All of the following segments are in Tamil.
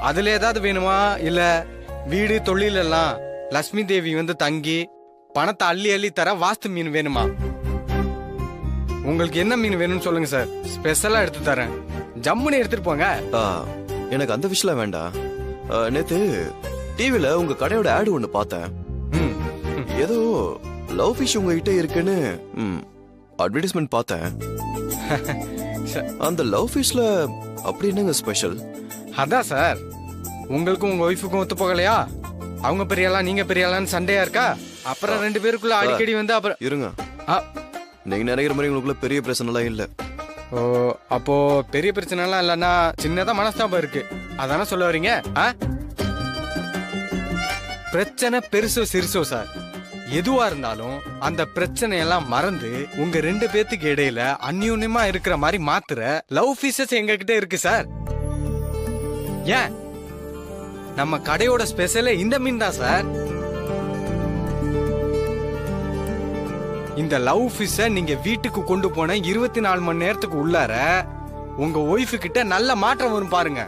அதுல ஏதாவது வேணுமா இல்ல வீடு தொழில் எல்லாம் லட்சுமி தேவி வந்து தங்கி பணத்தை அள்ளி அள்ளி தர வாஸ்து மீன் வேணுமா? உங்களுக்கு என்ன மீன் வேணும்னு சொல்லுங்க சார், ஸ்பெஷலா எடுத்து தரேன். ஜம்முன்னு எடுத்துட்டு போங்க. எனக்கு அந்த விஷயம் வேண்டாம். நேத்து டிவில உங்க கடையோட ஆடு ஒண்ணு பார்த்தேன். ஏதோ லவ் ஃபிஷ் உங்ககிட்ட இருக்குன்னு அட்வர்டைஸ்மெண்ட் பார்த்தேன். அந்த லவ் ஃபிஷ்ல அப்படி என்னங்க ஸ்பெஷல்? அதான் சார், உங்களுக்கும் உங்க ஒய்ஃபுக்கும் ஒத்து போகலையா? அவங்க பெரியாளா நீங்க பெரியாளான்னு சண்டையா இருக்கா? அப்புறம் 2 பேருக்குள்ள அடிக்கடி வந்து அப்புறம் இருங்க. நீங்க நினைக்கிற மாதிரி உங்களுக்குள்ள பெரிய பிரச்சனை எல்லாம் இல்ல. ஓ, அப்போ பெரிய பிரச்சனை எல்லாம் இல்லன்னா சின்னதா மனஸ்தாபம் இருக்கு, அதான சொல்ல வரீங்க? பிரச்சனை பெருசோ சிறுசோ சார், எதுவா இருந்தாலும் அந்த பிரச்சனை எல்லாம் மறந்து உங்க 2 பேத்துக்கு இடையில அந்யூன்யமா இருக்கிற மாதிரி மாத்துற லவ் ஃபீஸஸ் எங்க கிட்ட இருக்கு சார். ஏன் நம்ம கடையோட ஸ்பெஷலே இந்த மீன் தான் சார். இந்த லவ் ஃபிஷ நீங்க வீட்டுக்கு கொண்டு போன 24 மணி நேரத்துக்கு உள்ளார உங்க ஒய்ஃபு கிட்ட நல்ல மாற்றம் வரும் பாருங்க.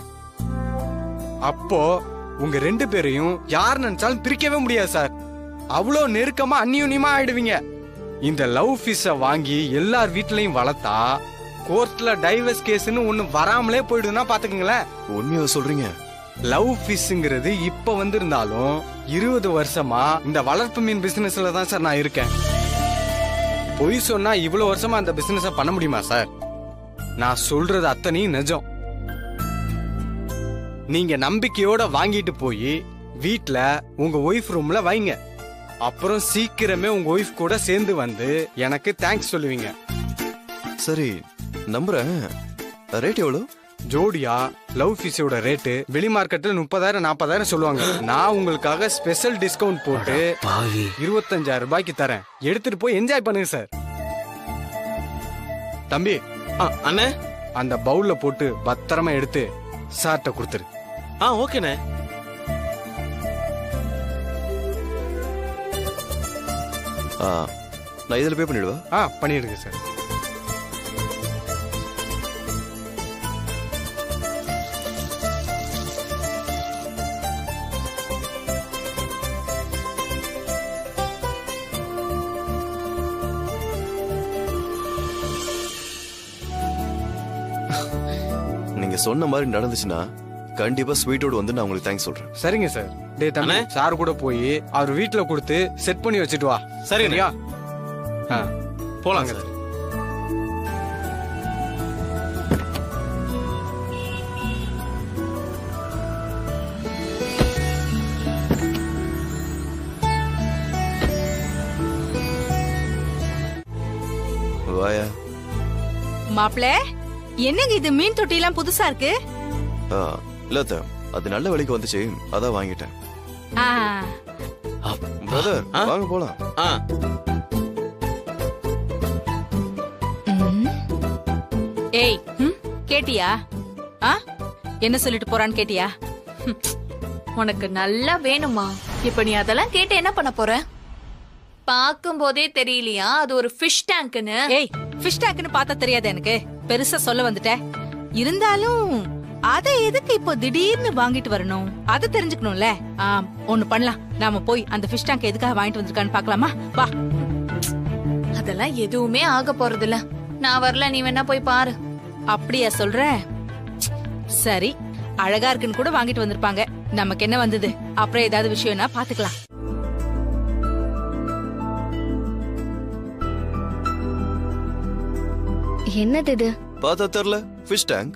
அப்போ உங்க 2 பேரையும் யார் நினைச்சாலும் பிரிக்கவே முடியாது சார். அவ்வளோ நெருக்கமா அந்யூன்யமா ஆயிடுவீங்க. இந்த லவ் ஃபிஷ வாங்கி எல்லார் வீட்லயும் வளர்த்தா கோர்ட்ல டைவர்ஸ் கேஸ்னு ஒண்ணு வராமலே போயிடுதுன்னா பாத்துக்கங்களேன். உண்மையா சொல்றீங்க? லவ் ஃபிஷ்ங்கிறது இப்ப வந்திருந்தாலும் 20 வருஷமா இந்த வளர்ப்பு மீன் பிசினஸ்ல தான் சார் நான் இருக்கேன். பொய் சொன்னா இவ்வளவு வருஷமா அந்த பிசினஸ் பண்ண முடியுமா சார்? நான் சொல்றது அத்தனையும் நிஜம். நீங்க நம்பிக்கையோட வாங்கிட்டு போய் வீட்ல உங்க ஒய்ஃப் ரூம்ல வைங்க. அப்புறம் சீக்கிரமே உங்க ஒய்ஃப் கூட சேர்ந்து வந்து எனக்கு தேங்க்ஸ் சொல்லுவீங்க. சரி, நம்புறேன். ரேட் எவ்வளவு? ஜோடியா லவ் ஃபிஷோட ரேட்டு வெளி மார்க்கெட்ல 30,000-40,000 சொல்லுவாங்க. நான் உங்களுக்காக ஸ்பெஷல் டிஸ்கவுண்ட் போட்டு 25,000 ரூபாய்க்கு தரேன். எடுத்துட்டு போய் என்ஜாய் பண்ணுங்க சார். தம்பி, அண்ணே, அந்த பவுல்ல போட்டு பத்திரமா எடுத்து சார்ட்ட கொடுத்துரு. ஓகேண்ணே. நான் இதுல பே பண்ணிடுவா? பண்ணிடுங்க சார். நீங்க சொன்ன மாதிரி நடந்துச்சுன்னா கண்டிப்பா ஸ்வீட்டோட வந்து நான் உங்களுக்கு தேங்க்ஸ் சொல்றேன். சரிங்க சார். டே தம்பி, சார் கூட போய் அவர் வீட்ல கொடுத்து செட் பண்ணி வச்சுட்டு வா. சரியா? போலாங்க சார். வாயா மாப்ள, என்னங்க இது மீன் தொட்டி எல்லாம் புதுசா இருக்கு? இல்ல, அது நல்ல விலைக்கு வந்துச்சு, அதான் வாங்கிட்டேன். பிரதர், வாங்க போலாம். ஏய், கேட்டியா? என்ன சொல்லிட்டு போறான்னு கேட்டியா? உனக்கு நல்லா வேணுமா? இப்ப நீ அதெல்லாம் கேட்டு என்ன பண்ண போற? பாக்கும் போதே தெரியலையா அது ஒரு ஃபிஷ் டேங்க்னு? ஏய், ஃபிஷ் டேங்க்னு பார்த்தா தெரியாது எனக்கு? பெருசா சொல்ல வந்துட்ட. இருந்தாலும் அத எதுக்கு இப்போ திடீர்னு வாங்கிட்டு வரணும்? அத தெரிஞ்சுக்கணும்ல. ஒண்ணு பண்ணலாம், நாம போய் அந்த ஃபிஷ் டேங்க் எதுக்காக வாங்கிட்டு வந்திருக்கான்னு பாக்கலாமா? வா. அதெல்லாம் எதுவுமே ஆக போறது இல்ல. நான் வரல, நீ வேணா போய் பாரு. அப்படியா சொல்ற? சரி, அழகா இருக்குன்னு கூட வாங்கிட்டு வந்திருப்பாங்க. நமக்கு என்ன வந்தது? அப்புறம் ஏதாவது விஷயம்னா பாத்துக்கலாம். என்னது இது? பார்த்தா தெரியல. Fish tank.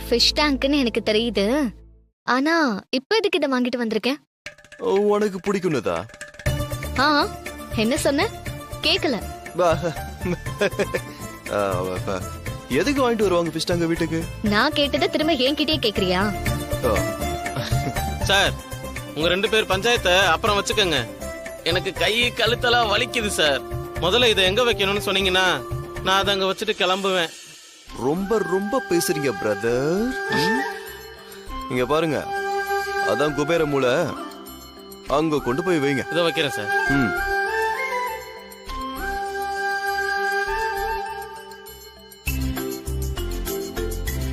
ஃபிஷ் டேங்க்னு எனக்கு தெரியுது. ஆனா இப்ப எதுக்கு இத வாங்கிட்டு வந்திருக்கேன்? உனக்கு பிடிக்கும்னுதா? என்ன சொன்ன? கேக்கல. எதுக்கு வாங்கிட்டு வருவாங்க ஃபிஷ் டேங்க் வீட்டுக்கு? நான் கேட்டதை திரும்ப என்கிட்டயே கேக்குறியா? சார், உங்க 2 பேர் பஞ்சாயத்தை அப்புறம் வச்சுக்கோங்க. எனக்கு கை கழுத்தெல்லாம் வலிக்குது சார். முதல்ல இதை எங்க வைக்கணும்னு சொன்னீங்கன்னா நான் அதை அங்க வச்சுட்டு கிளம்புவேன். ரொம்ப ரொம்ப பேசுறீங்க பிரதர். இங்க பாருங்க, அதான் குபேர மூளை, அங்க கொண்டு போய் வைங்க. இதை வைக்கிறேன் சார்.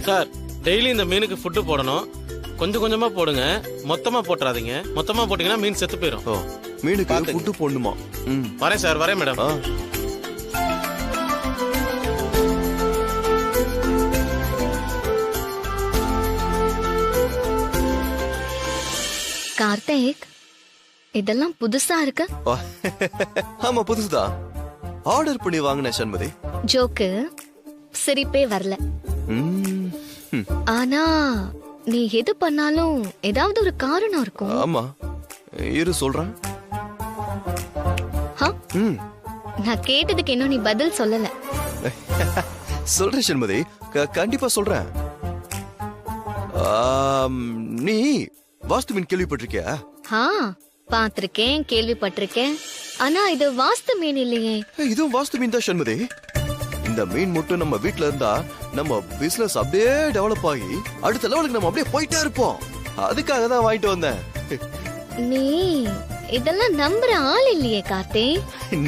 சார், டெய்லி இந்த மீனுக்கு ஃபுட்டு போடணும். கொஞ்சம் கொஞ்சமா போடுங்க, மொத்தமா போட்டுறாதீங்க. மொத்தமா போட்டீங்கன்னா மீன் செத்து போயிடும். ஓ மீனுக்கு பாத்துங்க. புட்டு போடணுமா? ம் வரேன் சார், வரேன் மேடம். ஆ கார்த்திக், இதெல்லாம் புதுசா இருக்கு. ஆ. ஆமா புதுசுதான். ஆர்டர் பண்ணி வாங்கினேன் சண்மதி. ஜோக்கு சிரிப்பே வரல. ம், ம். ஆனா நீ எது பண்ணாலும் ஏதாவது ஒரு காரணம் இருக்கும். ஆமா இரு சொல்றேன். ஹா? ம் நான் கேட்டதுக்கு இன்னும் நீ பதில் சொல்லல. சொல்றேன் சண்மதி, கண்டிப்பா சொல்றேன். நீ வாஸ்து மீன் கேள்விப்பட்டிருக்கியா? ஹா, பாத்திருக்கேன், கேள்விப்பட்டிருக்கேன். ஆனா இது வாஸ்து மீன் இல்லையே. இதுவும் வாஸ்து மீன் தான் சண்மதி. இந்த மீன் மட்டும் நம்ம வீட்ல இருந்தா நம்ம பிசினஸ் அப்படியே டெவலப் ஆகி அடுத்த லெவலுக்கு நம்ம அப்படியே போயிட்டே இருப்போம். அதுக்காக தான் வாங்கிட்டு வந்தேன். நீ இதெல்லாம் நம்புற ஆள் இல்லையே கார்த்தி.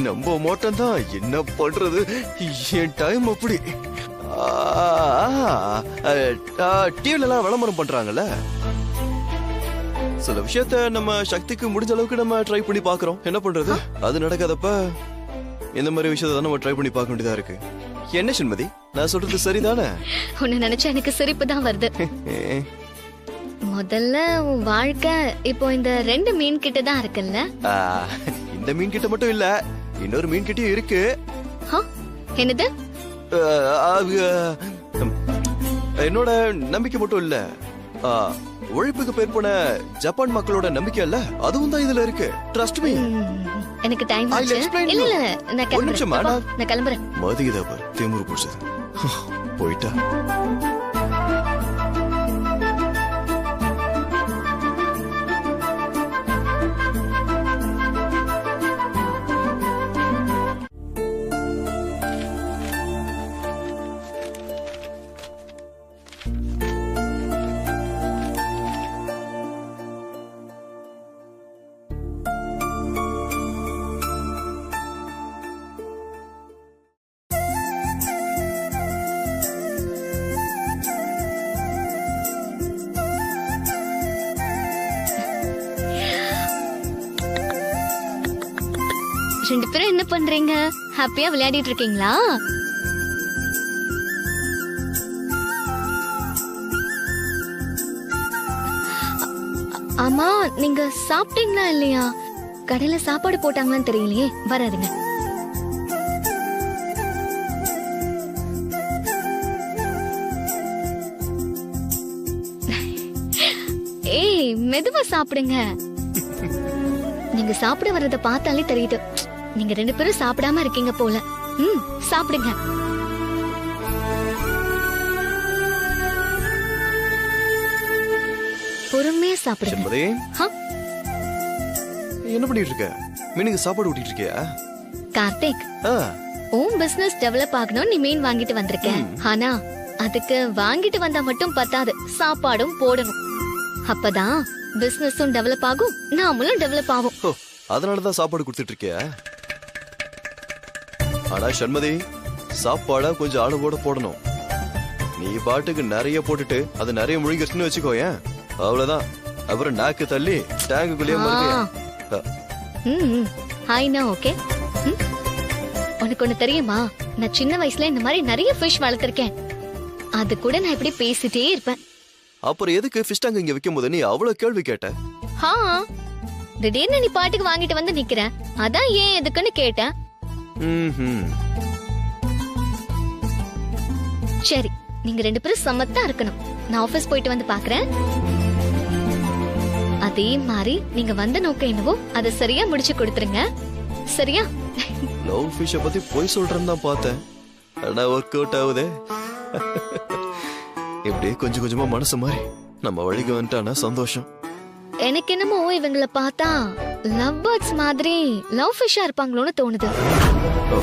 நம்ப மாட்டேன் தான், என்ன பண்றது, என் டைம் அப்படி. டிவில எல்லாம் விளம்பரம் பண்றாங்கல்ல, சில விஷயத்த நம்ம சக்திக்கு முடிஞ்ச அளவுக்கு நம்ம ட்ரை பண்ணி பாக்குறோம். என்ன பண்றது, அது நடக்காதப்ப இந்த மாதிரி விஷயத்த நம்ம ட்ரை பண்ணி பார்க்க வேண்டியதா இருக்கு. என்ன சண்மதி, நான் சொல்றது சரிதானே? உன்னை நினைச்சா எனக்கு சிரிப்பு தான் வருது. முதல்ல உன் வாழ்க்கை இப்போ இந்த 2 மீன் கிட்ட தான் இருக்குல்ல. இந்த மீன் கிட்ட மட்டும் இல்ல, இன்னொரு மீன் கிட்டயும் இருக்கு. ஹா? என்னது? என்னோட நம்பிக்கை மட்டும் இல்ல, உழைப்புக்கு பேர் போன ஜப்பான் மக்களோட நம்பிக்கை இல்ல, அதுவும் தான் இதுல இருக்கு. Trust me. எனக்கு டைம் I'll ஆச்சு. explain இல்ல you. இல்ல, நான் ஒரு நிமிஷமா, கிளம்புறேன். நான் கிளம்புறேன். மதியதா திமுரு புடிச்சது போயிட்டா. ரெண்டு பேரும் என்ன பண்றீங்க? ஹாப்பியா விளையாடிட்டு இருக்கீங்களா? ஆமா, நீங்க சாப்பிட்டீங்களா இல்லையா? கடையில சாப்பாடு போட்டாங்களான்னு தெரியலையே. வராதுங்க. ஏய், மெதுவா சாப்பிடுங்க. நீங்க சாப்பிட வர்றத பார்த்தாலே தெரியுது, நீங்க 2 பேரும் சாப்பிடாம இருக்கீங்க போல. சாப்பிடுங்க. பொறுமையா சாப்பிடுங்க. சண்மதி, ஹா? என்ன பண்ணிட்டு இருக்க? மீனுக்கு சாப்பாடு ஊட்டிட்டு இருக்கியா? கார்த்திக், ஆ, உன் பிசினஸ் டெவலப் ஆகணும் நீ மீன் வாங்கிட்டு வந்திருக்க. ஆனா அதுக்கு வாங்கிட்டு வந்தா மட்டும் பத்தாது, சாப்பாடும் போடணும். அப்பதான் பிசினஸும் டெவலப் ஆகும், நாமளும் டெவலப் ஆகும். ஓ, அதனாலதான் சாப்பாடு கொடுத்துட்டு இருக்கியா? ஆனா சண்மதி, சாப்பாட கொஞ்சம் அளவோட போடணும். நீ பாட்டுக்கு நிறைய போட்டுட்டு அது நிறைய முழுங்கிருச்சுன்னு வச்சுக்கோயேன், அவ்வளவுதான். அப்புறம் நாக்கு தள்ளி டேங்குக்குள்ளேயே மறுக்க. ஹாய்னா ஓகே. உனக்கு ஒண்ணு தெரியுமா, நான் சின்ன வயசுல இந்த மாதிரி நிறைய ஃபிஷ் வளர்த்திருக்கேன். அது கூட நான் இப்படி பேசிட்டே இருப்பேன். அப்புறம் எதுக்கு ஃபிஷ் டேங்க் இங்க வைக்கும் போது நீ அவ்வளவு கேள்வி கேட்ட? ஹா, திடீர்னு நீ பாட்டுக்கு வாங்கிட்டு வந்து நிக்கிற, அதான் ஏன் எதுக்குன்னு கேட்டேன். சரி, நீங்க 2 பேரும் சமத்தா இருக்கணும். நான் ஆபீஸ் போயிட்டு வந்து பாக்குறேன். அதே மாதிரி நீங்க வந்த நோக்கம் என்னவோ அதை சரியா முடிச்சு கொடுத்துருங்க. சரியா? லவ் ஃபிஷ் பத்தி போய் சொல்றேன்னு தான் பார்த்தேன், ஆனா ஒர்க் அவுட் ஆகுதே. இப்படியே கொஞ்சம் கொஞ்சமா மனசு மாதிரி நம்ம வழிக்கு வந்துட்டானா சந்தோஷம். எனக்கு என்னமோ இவங்கள பார்த்தா லவ் பேர்ட்ஸ் மாதிரி லவ் ஃபிஷ்ஷா இருப்பாங்களோன்னு தோணுது. ஓ.